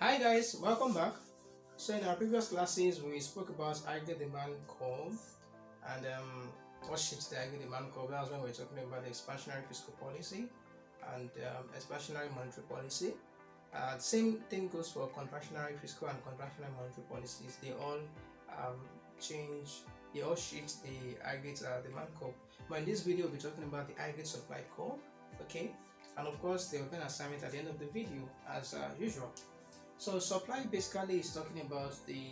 Hi guys, welcome back. So in our previous classes, we spoke about aggregate demand curve and what shapes the aggregate demand curve. That was when we were talking about the expansionary fiscal policy and expansionary monetary policy. Same thing goes for contractionary fiscal and contractionary monetary policies. They all change, they all shift the aggregate demand curve. But in this video, we'll be talking about the aggregate supply curve. Okay, and of course, there will be an assignment at the end of the video as usual. So supply basically is talking about the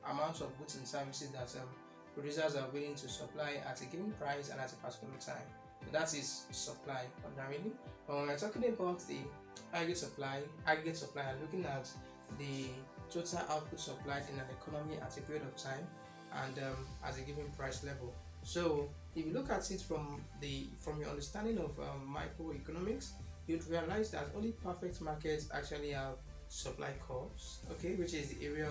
amount of goods and services that producers are willing to supply at a given price and at a particular time. So that is supply primarily. But when we're talking about the aggregate supply are looking at the total output supplied in an economy at a period of time and at a given price level. So if you look at it from your understanding of microeconomics, you'd realize that only perfect markets actually have supply curves, okay, which is the area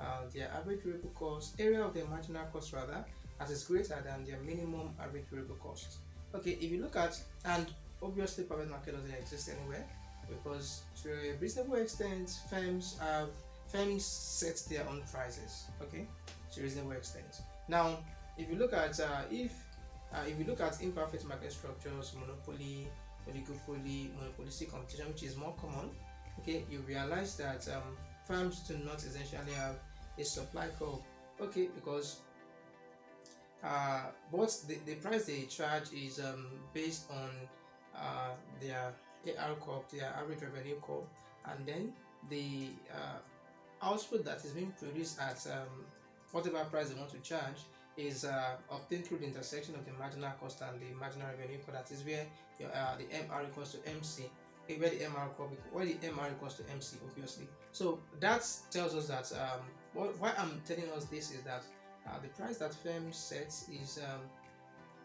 of their average variable cost, area of their marginal cost rather, as is greater than their minimum average variable cost. Okay, if you look at, and obviously perfect market doesn't exist anywhere because to a reasonable extent firms set their own prices, okay, to a reasonable extent. Now if you look at imperfect market structures, monopoly, oligopoly, monopolistic competition, which is more common, okay, you realize that firms do not essentially have a supply curve, okay, because what the price they charge is based on their AR curve, their average revenue curve, and then the output that is being produced at whatever price they want to charge is obtained through the intersection of the marginal cost and the marginal revenue curve. That is where the MR equals to MC. Where the MR equals to MC, obviously. So that tells us that why I'm telling us this is that the price that firms set is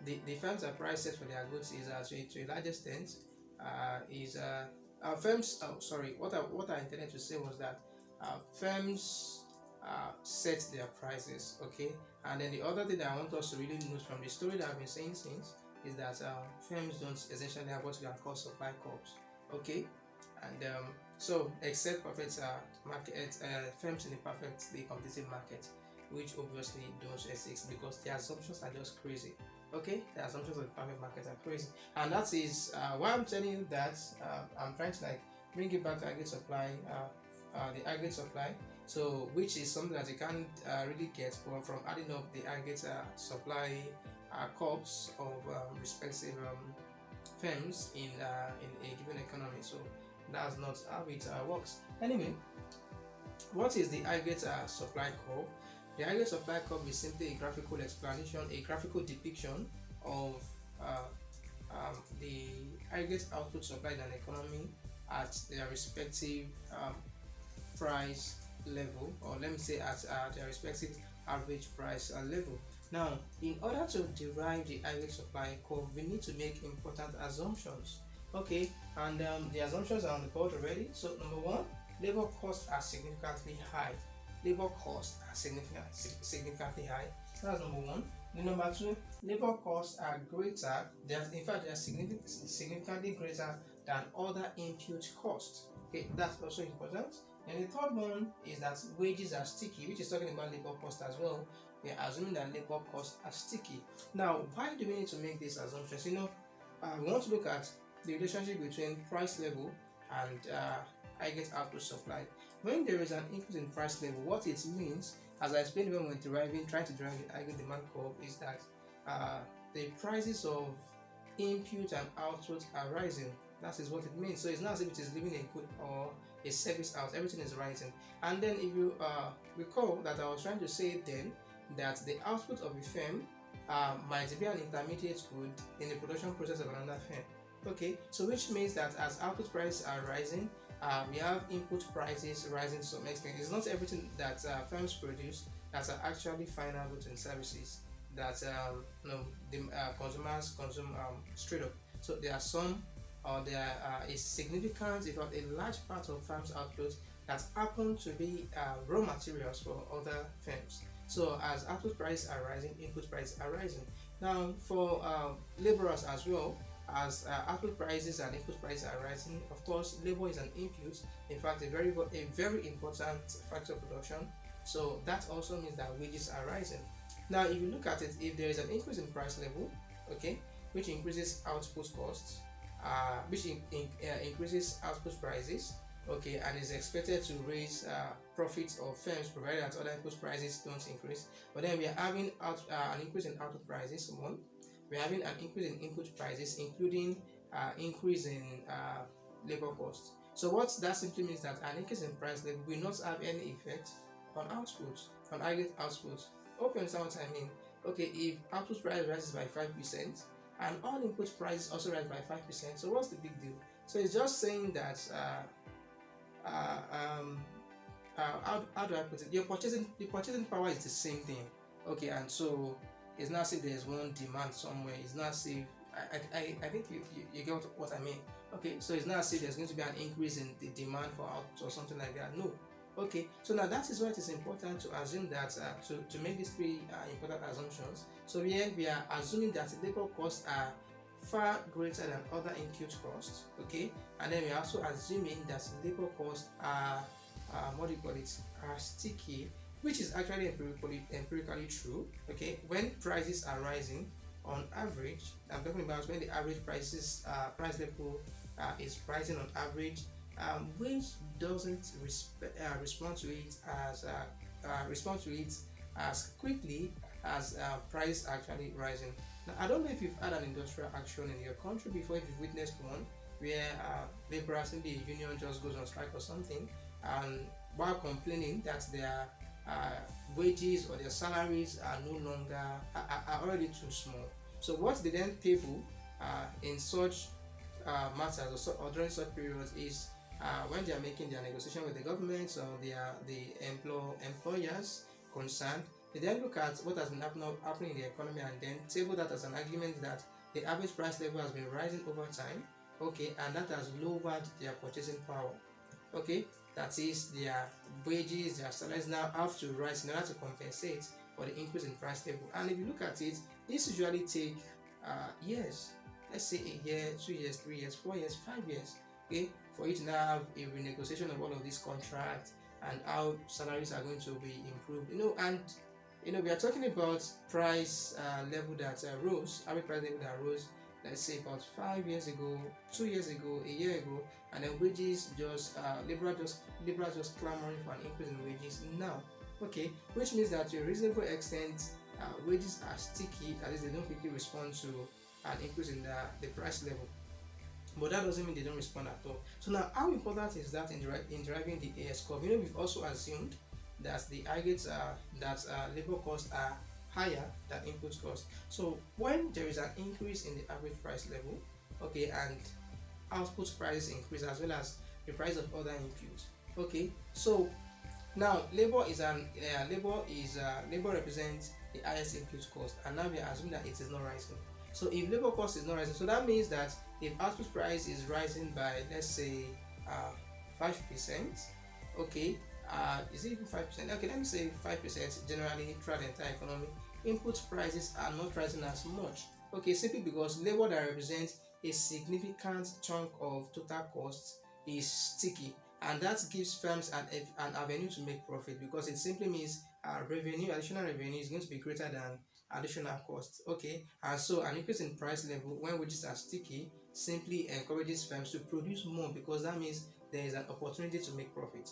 the firms that price set for their goods is to a large extent is firms. Sorry, what I intended to say was that firms set their prices, okay. And then the other thing that I want us to really note from the story that I've been saying since is that firms don't essentially have what we can call supply curves, okay. And so except perfect firms in the perfectly competitive market, which obviously don't exist because their assumptions are just crazy, okay. The assumptions of the perfect market are crazy, and that is why I'm telling you that I'm trying to like bring it back to aggregate supply, the aggregate supply, so which is something that you can't really get from adding up the aggregate supply curves of respective firms in a given economy. So that's not how it works. Anyway, what is the aggregate supply curve? The aggregate supply curve is simply a graphical explanation, a graphical depiction of the aggregate output supplied in an economy at their respective price level, or let me say at their respective average price level. Now, in order to derive the aggregate supply curve, we need to make important assumptions. Okay, and the assumptions are on the board already. So, number one, labor costs are significantly high. Labor costs are significantly high. That's number one. The number two, labor costs are greater. They are significantly greater than other input costs. Okay, that's also important. And the third one is that wages are sticky, which is talking about labor cost as well. We are assuming that labor costs are sticky. Now, why do we need to make these assumptions? We want to look at the relationship between price level and aggregate output supply. When there is an increase in price level, what it means, as I explained when we were trying to derive the aggregate demand curve, is that the prices of input and output are rising. That is what it means. So it's not as if it is leaving a good or a service out. Everything is rising. And then if you recall that I was trying to say then that the output of a firm might be an intermediate good in the production process of another firm. Okay, so which means that as output prices are rising, we have input prices rising to some extent. It's not everything that firms produce that are actually final goods and services that the consumers consume straight up. So there are some, or there are a significant, if not a large part of firms' output that happen to be raw materials for other firms. So as output prices are rising, input prices are rising. Now for laborers as well, as output prices and input prices are rising, of course, labor is an input. In fact, a very important factor of production. So that also means that wages are rising. Now, if you look at it, if there is an increase in price level, okay, which increases output costs, increases output prices, okay, and is expected to raise profits of firms provided that other input prices don't increase. But then we are having an increase in output prices. One, we're having an increase in input prices, including increase in labor costs. So what that simply means that an increase in price level will not have any effect on output, on aggregate output. Hope you understand what I mean. Okay, if output price rises by 5% and all input prices also rise by 5%, so what's the big deal? So it's just saying that how do I put it? The purchasing power is the same thing. Okay, and so it's not as if there's one demand somewhere. It's not as if I think you get what I mean. Okay, so it's not as if there's going to be an increase in the demand for output or something like that. No. Okay, so now that is why it is important to assume that to make these three important assumptions. So here we are assuming that labor costs are far greater than other input costs. Okay, and then we are also assuming that labor costs are are sticky, which is actually empirically true. Okay, when prices are rising, on average, I'm talking about when the average price level is rising on average, wage doesn't respond to it as quickly as price actually rising. Now, I don't know if you've had an industrial action in your country before, if you've witnessed one where laborers in the union just goes on strike or something, and while complaining that their wages or their salaries are no longer are already too small. So what they then table in such matters or during such periods is when they are making their negotiation with the government or the employers concerned, they then look at what has been happening in the economy and then table that as an argument that the average price level has been rising over time, okay, and that has lowered their purchasing power. Okay, that is their wages, their salaries now have to rise in order to compensate for the increase in price level. And if you look at it, this usually take years. Let's say a year, 2 years, 3 years, 4 years, 5 years. Okay, for you to now have a renegotiation of all of these contracts and how salaries are going to be improved. And we are talking about price level that rose, average price level that rose, let's say about 5 years ago, 2 years ago, a year ago, and then wages just laborers just clamoring for an increase in wages now. Okay, which means that to a reasonable extent, wages are sticky, that is, they don't quickly respond to an increase in the price level. But that doesn't mean they don't respond at all. So now, how important is that in deriving the AS curve? We've also assumed that the aggregates labor costs are higher than input costs. So when there is an increase in the average price level, okay, and output prices increase as well as the price of other inputs. Okay, so now labor represents the highest input cost, and now we are assuming that it is not rising. So if labor cost is not rising, so that means that if output price is rising by, let's say, 5%, okay, is it even 5%? Okay, let me say 5% generally throughout the entire economy. Input prices are not rising as much. Okay, simply because labor that represents a significant chunk of total costs is sticky, and that gives firms an avenue to make profit, because it simply means additional revenue is going to be greater than additional costs. Okay, and so an increase in price level when wages are sticky simply encourages firms to produce more, because that means there is an opportunity to make profit.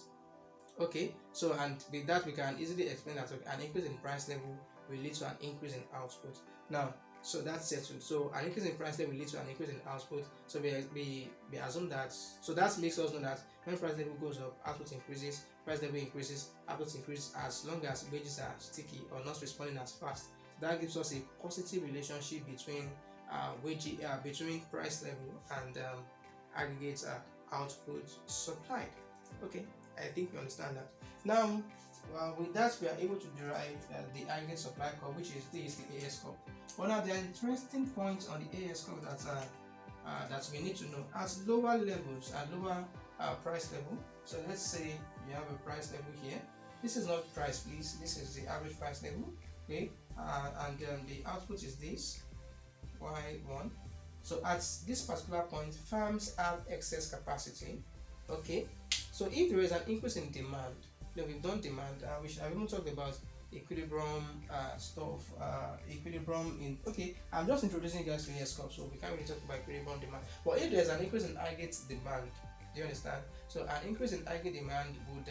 Okay, so and with that we can easily explain that an increase in price level will lead to an increase in output. Now, so that's settled. So an increase in price level will lead to an increase in output. So we assume that, so that makes us know that when price level goes up, output increases, price level increases, output increases, as long as wages are sticky or not responding as fast. So that gives us a positive relationship between between price level and aggregate output supplied. Okay, I think you understand that. Now, with that, we are able to derive the aggregate supply curve, which is the AS curve. But now, there are interesting points on the AS curve that we need to know. At lower levels, at lower price level, so let's say you have a price level here. This is not price, please. This is the average price level. Okay, and the output is this, Y1. So at this particular point, farms have excess capacity. Okay, so if there is an increase in demand, then we've done demand, which I've even talked about equilibrium stuff, equilibrium in. Okay, I'm just introducing you guys to ESCOP, so we can't really talk about equilibrium demand. But if there's an increase in aggregate demand, do you understand? So an increase in aggregate demand would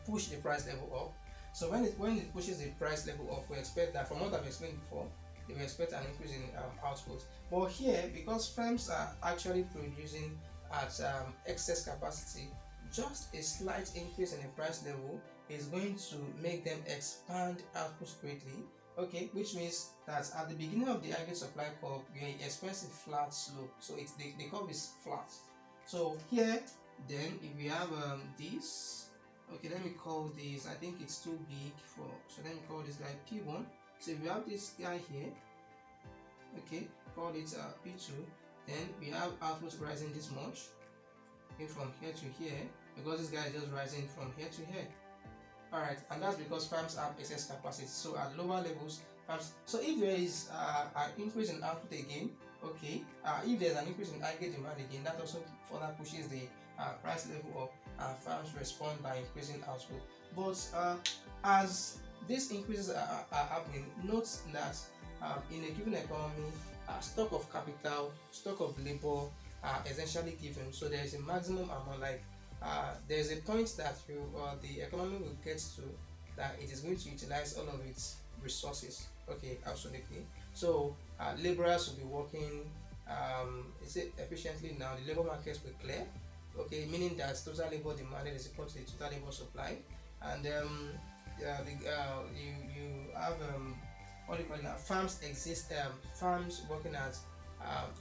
push the price level up. So when it pushes the price level up, we expect that, from what I've explained before, they will expect an increase in output. But here, because firms are actually producing at excess capacity, just a slight increase in the price level is going to make them expand output greatly. Okay, which means that at the beginning of the aggregate supply curve, we expect a flat slope. So it's the curve is flat. So here, then, if we have this, okay, let me call this, I think it's too big for, so let me call this guy P1. So if we have this guy here, okay, call it P2, then we have output rising this much, okay, from here to here, because this guy is just rising from here to here. Alright, and that's because farms have excess capacity. So at lower levels, farms, so if there is an increase in output again, okay, if there's an increase in aggregate demand again, that also further pushes the price level up, and farms respond by increasing output. But as these increases are happening, note that in a given economy, stock of capital, stock of labor are essentially given. So there is a maximum amount, like there's a point that the economy will get to, that it is going to utilize all of its resources. Okay, absolutely. So laborers will be working efficiently now. The labor markets will clear. Okay, meaning that total labor demanded is equal to the total labor supply, and you have what do you call it now? Farms exist. Farms working at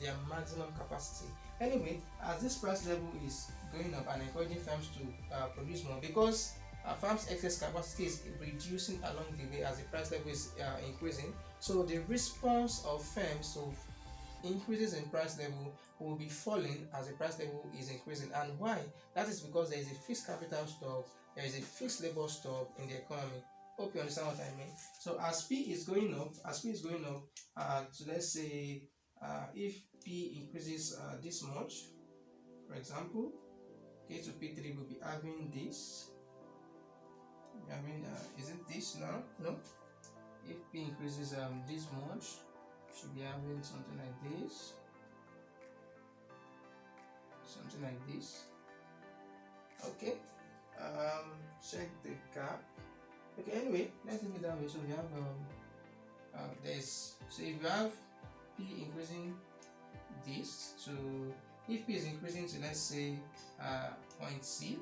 their maximum capacity. Anyway, as this price level is going up and encouraging firms to produce more, because farms' excess capacity is reducing along the way as the price level is increasing. So the response of firms to increases in price level will be falling as the price level is increasing. And why? That is because there is a fixed capital stock, there is a fixed labor stock in the economy. Hope you understand what I mean. So as P is going up, so let's say if P increases this much, for example, okay, to P3 will be having this. I mean, is it this now? No. If P increases this much, should be having something like this, okay. Check the gap. Okay, anyway, let's leave it that way. So we have this. So if you have P increasing this to, if P is increasing to, let's say point C,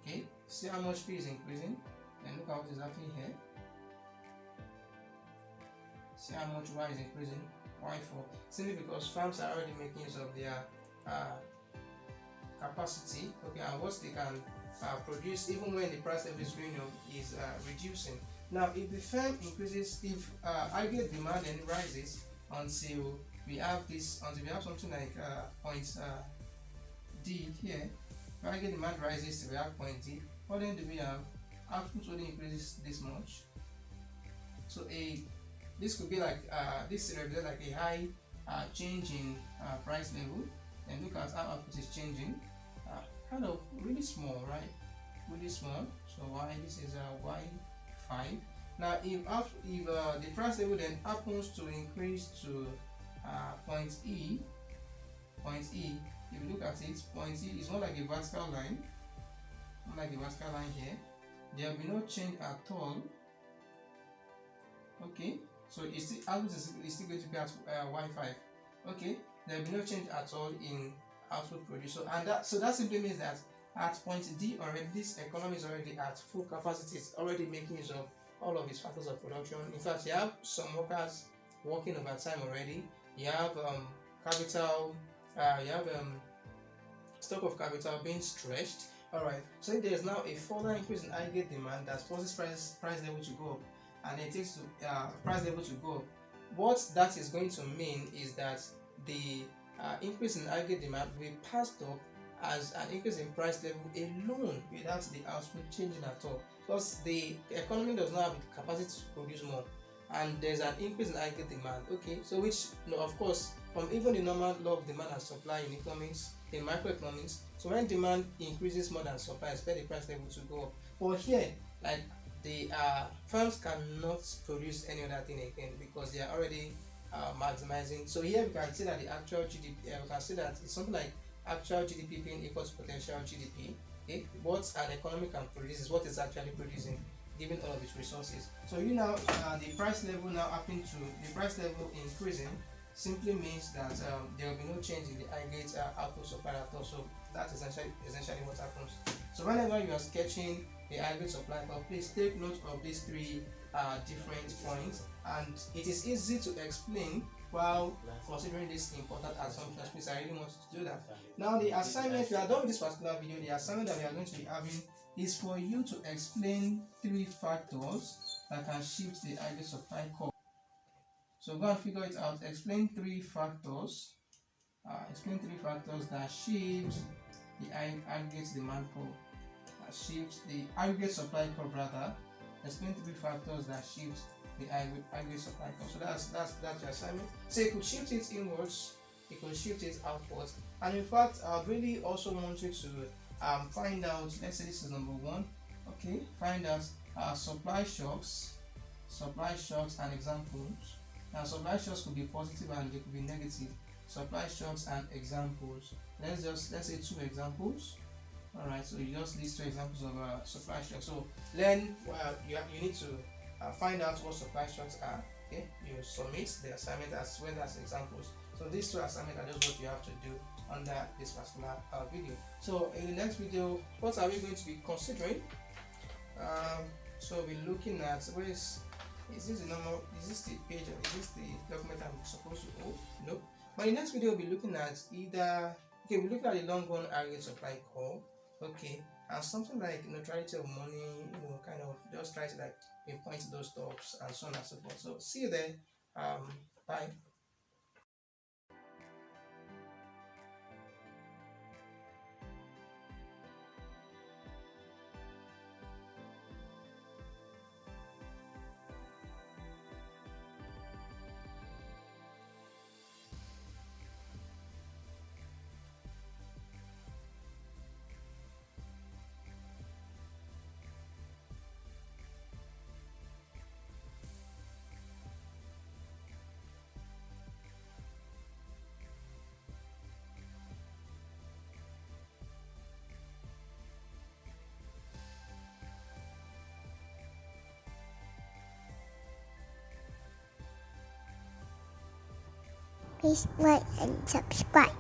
okay, see how much P is increasing, then look at what is happening here. See how much Y is increasing. Why for? Simply because farms are already making use of their capacity, okay, and what they can produce, even when the price level is going up, is reducing. Now, if the firm increases, if aggregate demand then rises until we have this, until we have something like point D here, aggregate demand rises till we have point D. What then do we have? Output only increases this much. So this could be like this represents like a high change in price level. And look at how output is changing. Kind of really small, right? Really small. So this is Y5. Now, if the price level then happens to increase to point E, if you look at it, point E is not like a vertical line, here. There will be no change at all. Okay, so output is still going to be at Y5. Okay, there will be no change at all in output produced. And that simply means that at point D already, this economy is already at full capacity. It's already making use of all of its factors of production. In fact, you have some workers working overtime already. You have capital. You have stock of capital being stretched. All right. So if there is now a further increase in aggregate demand that forces price level to go up, and it takes price level to go up, what that is going to mean is that the increase in aggregate demand will be passed up as an increase in price level alone without the output changing at all, because the economy does not have the capacity to produce more. and there's an increase in aggregate demand. Okay, so which, of course, from even the normal law of demand and supply in economics, in microeconomics, so when demand increases more than supply, expect the price level to go up. But here, like, the firms cannot produce any other thing again because they are already maximizing. So here we can see that the actual GDP, we can see that it's something like actual GDP being equal to potential GDP. Okay, what an economy can produce is what it's actually producing, given all of its resources. So you now, the price level now happen to the price level increasing simply means that there will be no change in the aggregate output supply at all. So that's essentially what happens. So whenever you are sketching the aggregate supply, but please take note of these three different points, and it is easy to explain while considering these important assumptions. Please, I really want you to do that. Now, the assignment, we are done with this particular video. The assignment that we are going to be having is for you to explain three factors that can shift the aggregate supply curve. So go and figure it out. Explain three factors. Explain three factors that shift the aggregate demand curve. That shifts the aggregate supply curve rather. Explain three factors that shift the aggregate supply curve. So that's your assignment. So you could shift it inwards, you could shift it outwards, and in fact, I really also want you to find out. Let's say this is number one. Okay, find out supply shocks and examples. Now, supply shocks could be positive and they could be negative. Supply shocks and examples. Let's say two examples. Alright, so you just list two examples of supply shocks. So learn, you need to find out what supply shocks are. Okay, you submit the assignment as well as examples. So these two assignments are just what you have to do under this particular video. So in the next video, what are we going to be considering? So we're looking at, is this the page, or is this the document I'm supposed to hold? No. But in the next video, we'll be looking at we're looking at the long run aggregate supply curve. Okay, and something like neutrality of money, kind of just try to like pinpoint those stops and so on and so forth. So see you there. Bye. Please like and subscribe.